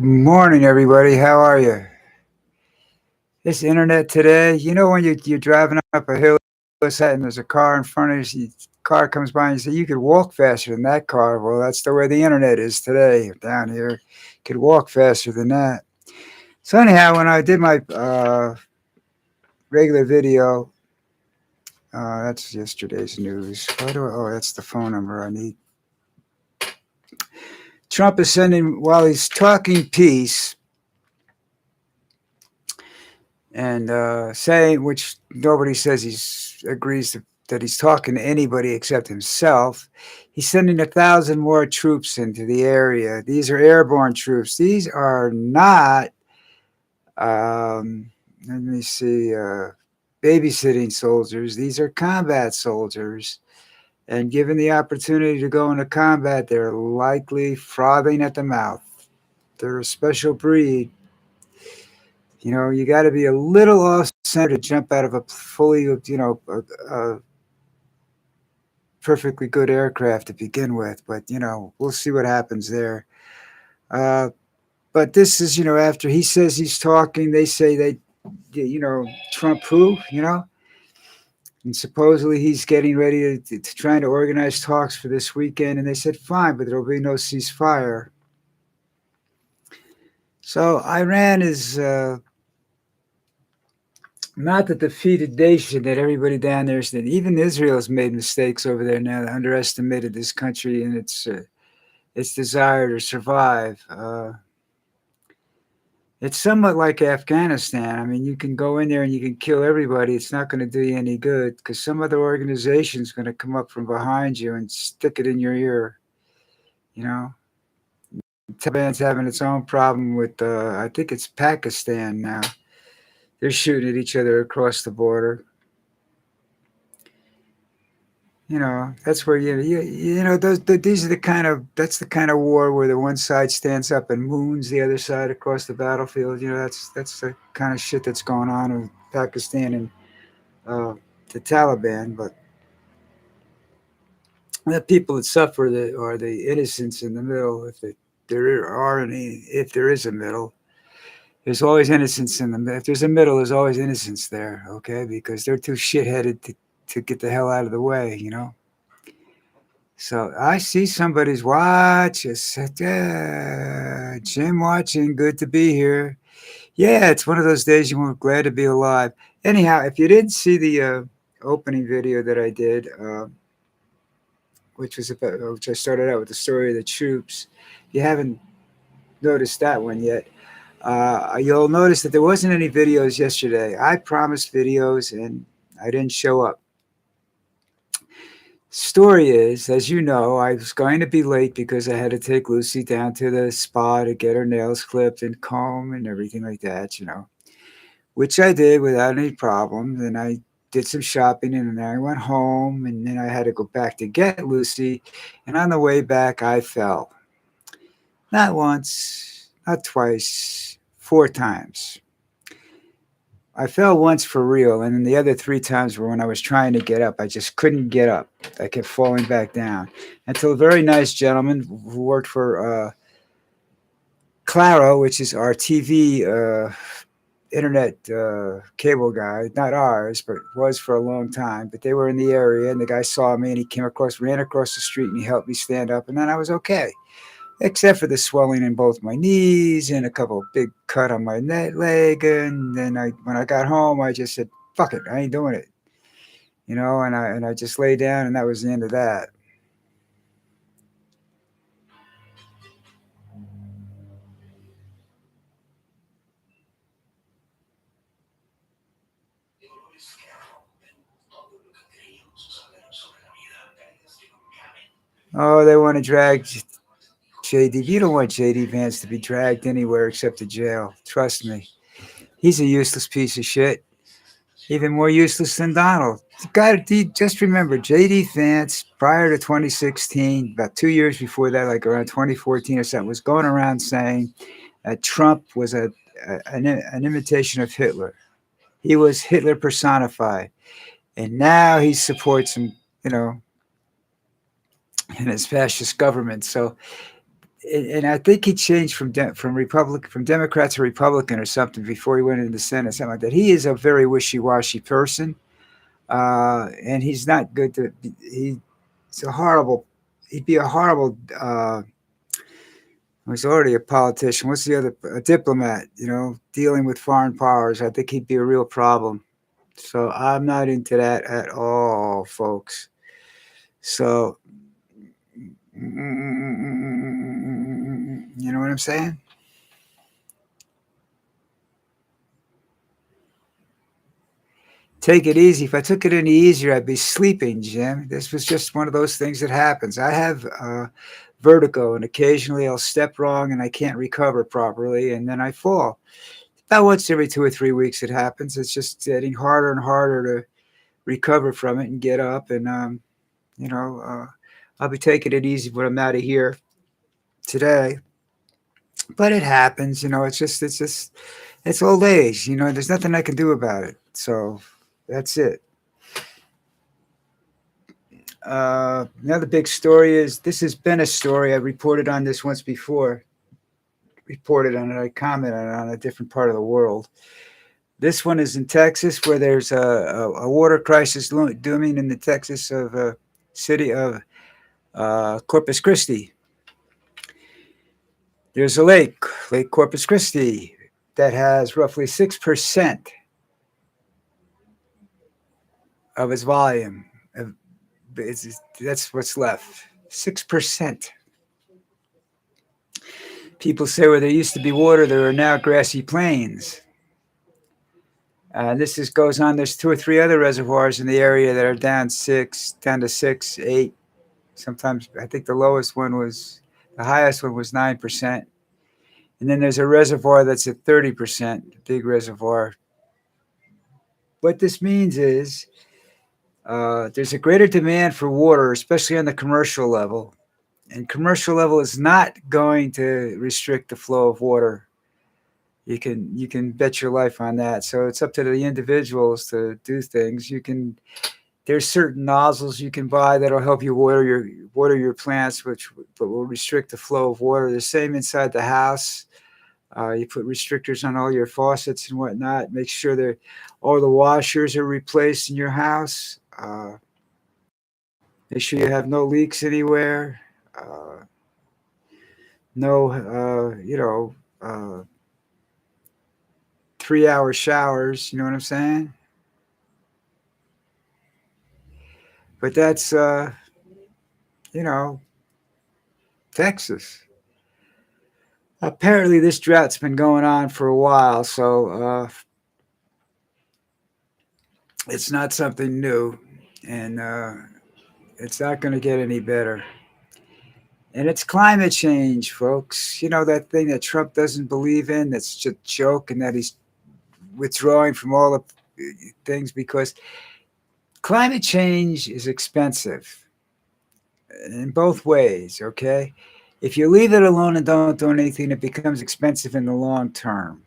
Morning, everybody. How are you? This internet today, when you're driving up a hill and there's a car in front of you, car comes by and you say, you could walk faster than that car. Well, that's the way the internet is today down here. You could walk faster than that. So anyhow, when I did my regular video, that's yesterday's news. That's the phone number I need. Trump is sending, while he's talking peace, and saying, which nobody says he's agrees that he's talking to anybody except himself. He's sending 1,000 more troops into the area. These are airborne troops. These are not, let me see, babysitting soldiers. These are combat soldiers. And given the opportunity to go into combat, they're likely frothing at the mouth. They're a special breed. You got to be a little off center to jump out of a fully, a perfectly good aircraft to begin with. But, we'll see what happens there. But this is, after he says he's talking, they say Trump who, and supposedly he's getting ready to trying to organize talks for this weekend. And they said, fine, but there'll be no ceasefire. So Iran is not the defeated nation that everybody down there said. Even Israel has made mistakes over there now. They underestimated this country and its desire to survive. It's somewhat like Afghanistan. I mean, you can go in there and you can kill everybody. It's not going to do you any good because some other organization is going to come up from behind you and stick it in your ear. Taliban's having its own problem with, I think it's Pakistan now. They're shooting at each other across the border. That's where these are that's the kind of war where the one side stands up and moons the other side across the battlefield. That's the kind of shit that's going on in Pakistan and the Taliban. But the people that suffer are the innocents in the middle. If there is a middle. There's always innocence in them. If there's a middle, there's always innocence there, okay? Because they're too shit-headed to get the hell out of the way, So I see somebody's watch. Jim watching. Good to be here. Yeah, it's one of those days you were glad to be alive. Anyhow, if you didn't see the opening video that I did, which I started out with the story of the troops, if you haven't noticed that one yet, you'll notice that there wasn't any videos yesterday. I promised videos and I didn't show up. Story is, as you know, I was going to be late because I had to take Lucy down to the spa to get her nails clipped and comb and everything like that, which I did without any problems. And I did some shopping and then I went home and then I had to go back to get Lucy. And on the way back, I fell. Not once, not twice, 4 times. I fell once for real, and then the other 3 times were when I was trying to get up. I just couldn't get up. I kept falling back down until a very nice gentleman who worked for Claro, which is our TV internet cable guy, not ours, but was for a long time. But they were in the area, and the guy saw me, and he ran across the street, and he helped me stand up, and then I was okay. Except for the swelling in both my knees and a couple of big cut on my leg. And then when I got home, I just said, fuck it, I ain't doing it. And I just lay down and that was the end of that. Oh, they want to drag JD. You don't want JD Vance to be dragged anywhere except to jail. Trust me. He's a useless piece of shit. Even more useless than Donald. Just remember, J.D. Vance, prior to 2016, about 2 years before that, like around 2014 or something, was going around saying that Trump was an imitation of Hitler. He was Hitler personified. And now he supports him, in his fascist government. So and I think he changed from Democrat to Republican or something before he went into the Senate, something like that. He is a very wishy washy person, and he's not good to. He's a horrible. He'd be a horrible. He's already a politician. What's the other? A diplomat. Dealing with foreign powers. I think he'd be a real problem. So I'm not into that at all, folks. So you know what I'm saying? Take it easy. If I took it any easier, I'd be sleeping, Jim. This was just one of those things that happens. I have vertigo, and occasionally I'll step wrong and I can't recover properly, and then I fall. About once every 2 or 3 weeks, it happens. It's just getting harder and harder to recover from it and get up. And you know, uh, I'll be taking it easy when I'm out of here today. But it happens. It's old age. There's nothing I can do about it. So that's it. Another big story is this has been a story. I reported on this once before. Reported on it. I commented on a different part of the world. This one is in Texas, where there's a water crisis looming in the Texas of city of Corpus Christi. There's a lake, Lake Corpus Christi, that has roughly 6% of its volume. That's what's left. 6%. People say where there used to be water, there are now grassy plains. Goes on. There's two or three other reservoirs in the area that are down to 6, 8. Sometimes I think the highest one was 9%. And then there's a reservoir that's at 30%, a big reservoir. What this means is there's a greater demand for water, especially on the commercial level. And commercial level is not going to restrict the flow of water. You can bet your life on that. So it's up to the individuals to do things. There's certain nozzles you can buy that'll help you water your plants, which but will restrict the flow of water. The same inside the house. You put restrictors on all your faucets and whatnot. Make sure that all the washers are replaced in your house. Make sure you have no leaks anywhere. No, 3-hour showers. You know what I'm saying? But that's, you know, Texas. Apparently, this drought's been going on for a while, so it's not something new, and it's not going to get any better. And it's climate change, folks. You know that thing that Trump doesn't believe in? That's just a joke, and that he's withdrawing from all the things because climate change is expensive in both ways, okay? If you leave it alone and don't do anything, it becomes expensive in the long term.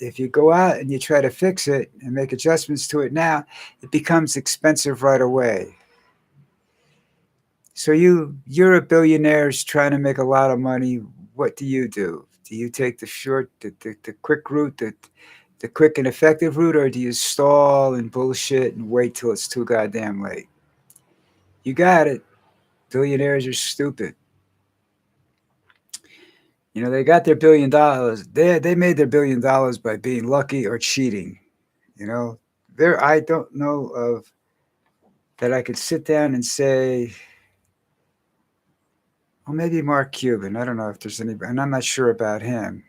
If you go out and you try to fix it and make adjustments to it now, it becomes expensive right away. So you're a billionaire trying to make a lot of money. What do you do? Do you take the quick route, the quick and effective route, or do you stall and bullshit and wait till it's too goddamn late? You got it. Billionaires are stupid. They got their $1 billion. They made their $1 billion by being lucky or cheating. You know, I don't know of that I could sit down and say, well, maybe Mark Cuban. I don't know if there's any, and I'm not sure about him.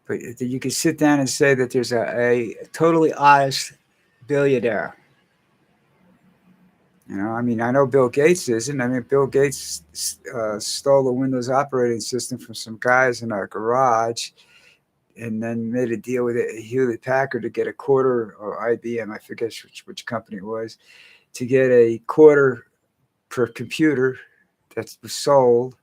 But you could sit down and say that there's a totally honest billionaire. I mean, I know Bill Gates isn't. I mean, Bill Gates stole the Windows operating system from some guys in our garage and then made a deal with Hewlett Packard to get a quarter, or IBM, I forget which company it was, to get a quarter per computer that was sold.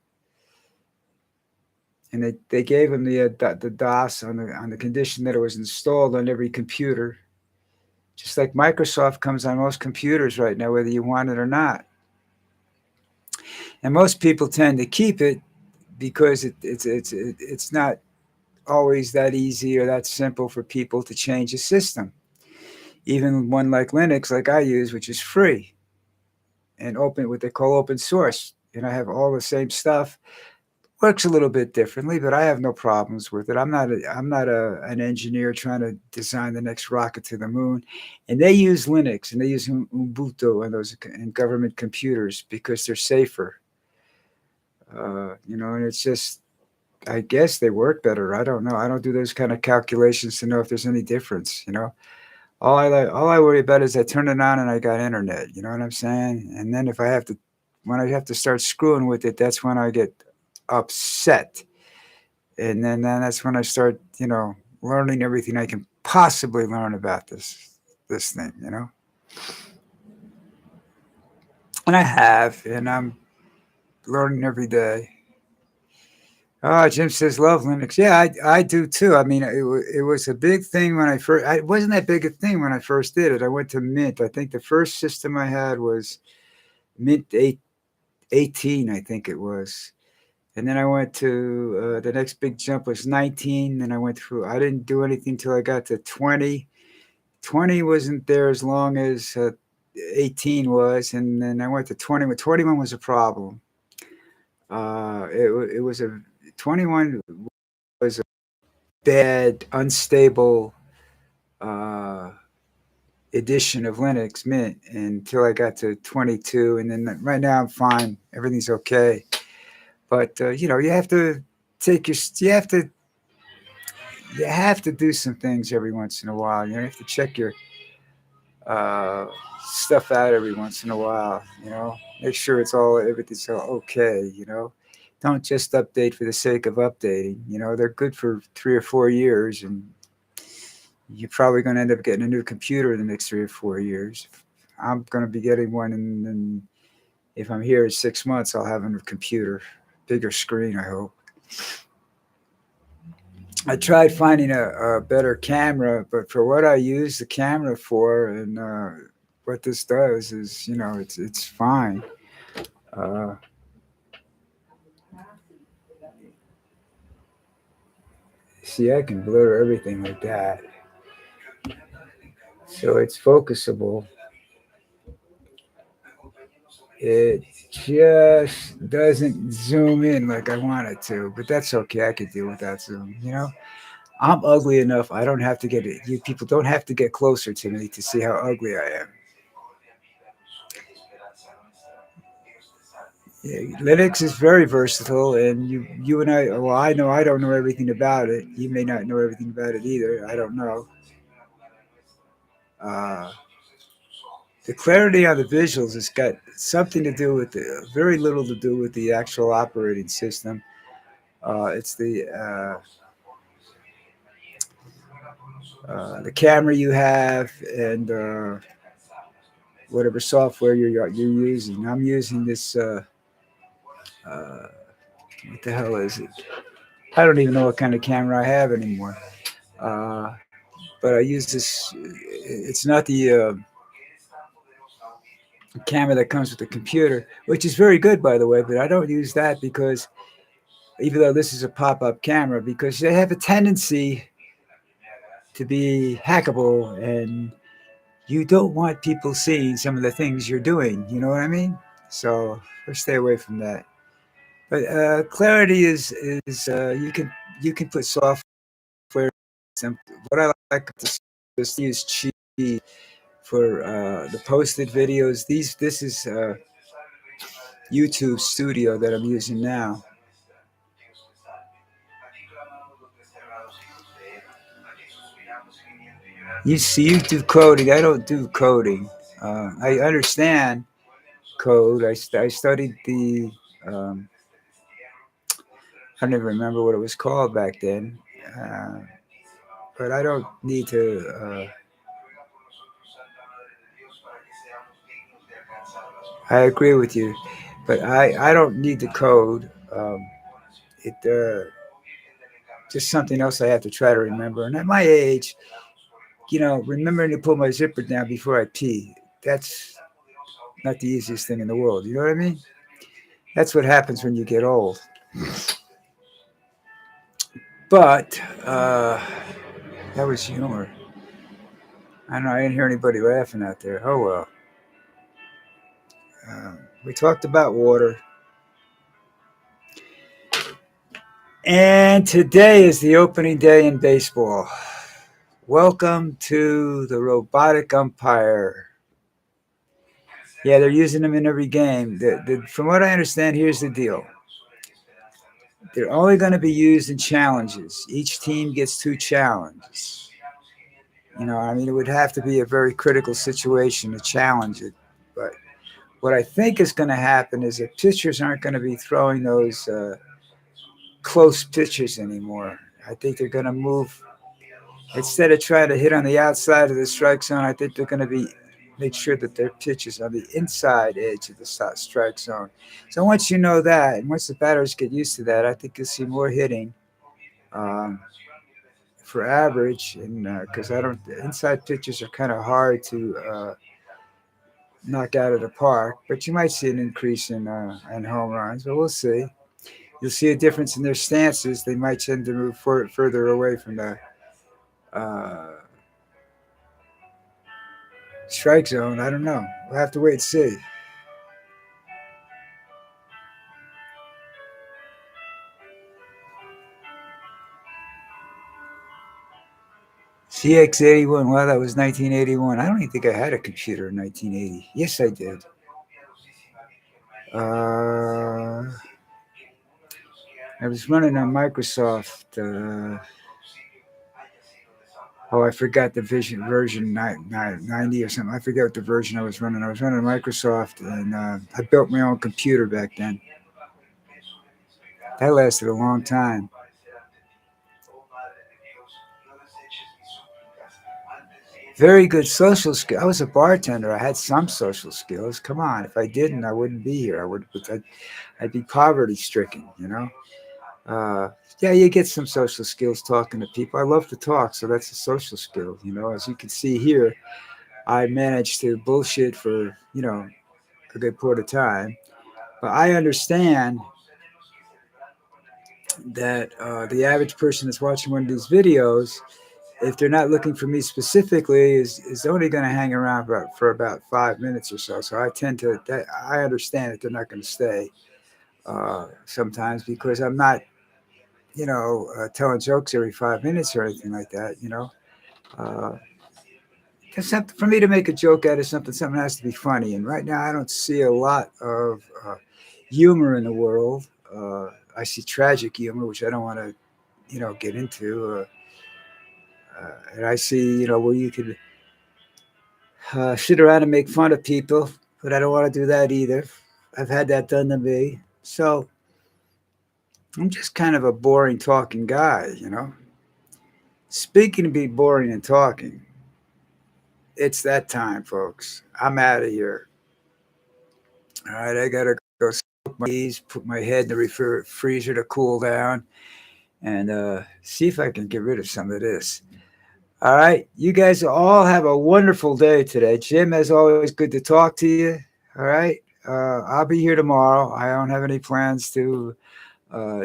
And they gave him the DOS on the condition that it was installed on every computer, just like Microsoft comes on most computers right now, whether you want it or not. And most people tend to keep it because it's not always that easy or that simple for people to change a system. Even one like Linux, like I use, which is free and open, what they call open source, and I have all the same stuff. Works a little bit differently, but I have no problems with it. I'm not an engineer trying to design the next rocket to the moon. And they use Linux and they use Ubuntu and those and government computers because they're safer. And it's just, I guess they work better. I don't know. I don't do those kind of calculations to know if there's any difference. All I worry about is I turn it on and I got internet. You know what I'm saying? And then if I have to, when I have to start screwing with it, that's when I get upset. And then that's when I start, learning everything I can possibly learn about this thing. And I have, and I'm learning every day. Oh, Jim says love Linux. Yeah, I do too. I mean, it was a big thing when I first. It wasn't that big a thing when I first did it. I went to Mint. I think the first system I had was Mint 18, I think it was. And then I went to the next big jump was 19. Then I went through. I didn't do anything till I got to 20. 20 wasn't there as long as 18 was, and then I went to 21. 21 was a problem. It was a 21 was a bad, unstable uh, edition of Linux Mint until I got to 22, and then right now I'm fine. Everything's okay. But you have to take your you have to do some things every once in a while. You have to check your uh, stuff out every once in a while. Make sure everything's all okay. Don't just update for the sake of updating. They're good for 3 or 4 years, and you're probably going to end up getting a new computer in the next 3 or 4 years. I'm going to be getting one, and if I'm here in 6 months, I'll have a new computer, bigger screen. I hope. I tried finding a better camera, but for what I use the camera for, and what this does is, it's fine. Uh, See, I can blur everything like that, so it's focusable. It just doesn't zoom in like I want it to, but that's okay. I could deal with that zoom. I'm ugly enough. I don't have to get it. You people don't have to get closer to me to see how ugly I am. Yeah, Linux is very versatile, and you and I. Well, I know I don't know everything about it. You may not know everything about it either. I don't know. Uh, the clarity on the visuals has got something to do with very little to do with the actual operating system. It's the camera you have and whatever software you're using. I'm using this. Uh, what the hell is it? I don't even know what kind of camera I have anymore. Uh, but I use this. It's not the camera that comes with the computer, which is very good, by the way. But I don't use that because even though this is a pop-up camera, because they have a tendency to be hackable, and you don't want people seeing some of the things you're doing. You know what I mean? So stay away from that. But clarity is you can put software. What I like to use cheap for the posted videos. This is YouTube Studio that I'm using now. You see, you do coding. I don't do coding. I understand code. I studied the. Um, I don't even remember what it was called back then, uh, but I don't need to. I agree with you, but I don't need the code. It just something else I have to try to remember. And at my age, remembering to pull my zipper down before I pee, that's not the easiest thing in the world. You know what I mean? That's what happens when you get old. But that was humor. I don't know. I didn't hear anybody laughing out there. Oh well. We talked about water, and today is the opening day in baseball. Welcome to the robotic umpire. Yeah, they're using them in every game. From what I understand, here's the deal. They're only going to be used in challenges. Each team gets two challenges. I mean, it would have to be a very critical situation to challenge it. But what I think is going to happen is that pitchers aren't going to be throwing those close pitches anymore. I think they're going to move instead of trying to hit on the outside of the strike zone. I think they're going to be make sure that their pitch is on the inside edge of the strike zone. So once you know that, and once the batters get used to that, I think you'll see more hitting um, for average. And because I don't, the inside pitches are kind of hard to knock out of the park, but you might see an increase in home runs. But we'll see. You'll see a difference in their stances. They might tend to move further away from the uh, strike zone. I don't know. We'll have to wait and see. CX81. Well, that was 1981. I don't even think I had a computer in 1980. Yes, I did. Uh, I was running on Microsoft. I forgot the version 90 or something. I forget what the version I was running. I was running Microsoft, and I built my own computer back then. That lasted a long time. Very good social skill. I was a bartender. I had some social skills. Come on, if I didn't, I wouldn't be here. I'd be poverty stricken. Uh, yeah, you get some social skills talking to people. I love to talk, so that's a social skill. As you can see here, I managed to bullshit for a good part of time. But I understand that the average person that's watching one of these videos, if they're not looking for me specifically, is only going to hang around for about 5 minutes or so. So I understand that they're not going to stay sometimes because I'm not, telling jokes every 5 minutes or anything like that. Uh, for me to make a joke out of something has to be funny. And right now, I don't see a lot of humor in the world. I see tragic humor, which I don't want to, get into. And I see, where you could sit around and make fun of people, but I don't want to do that either. I've had that done to me. So I'm just kind of a boring talking guy. Speaking of being boring and talking, it's that time, folks. I'm out of here. All right, I gotta go smoke my keys, put my head in the freezer to cool down, and see if I can get rid of some of this. All right, you guys all have a wonderful day today. Jim, as always, good to talk to you. All right, I'll be here tomorrow. I don't have any plans to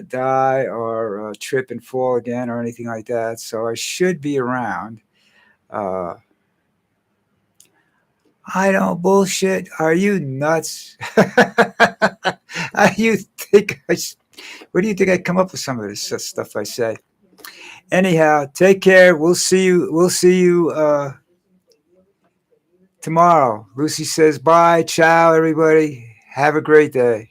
die or trip and fall again or anything like that, so I should be around. Uh, I don't bullshit. Are you nuts? you think where do you think I come up with some of this stuff I say? Anyhow, take care. We'll see you. We'll see you tomorrow. Lucy says bye. Ciao, everybody. Have a great day.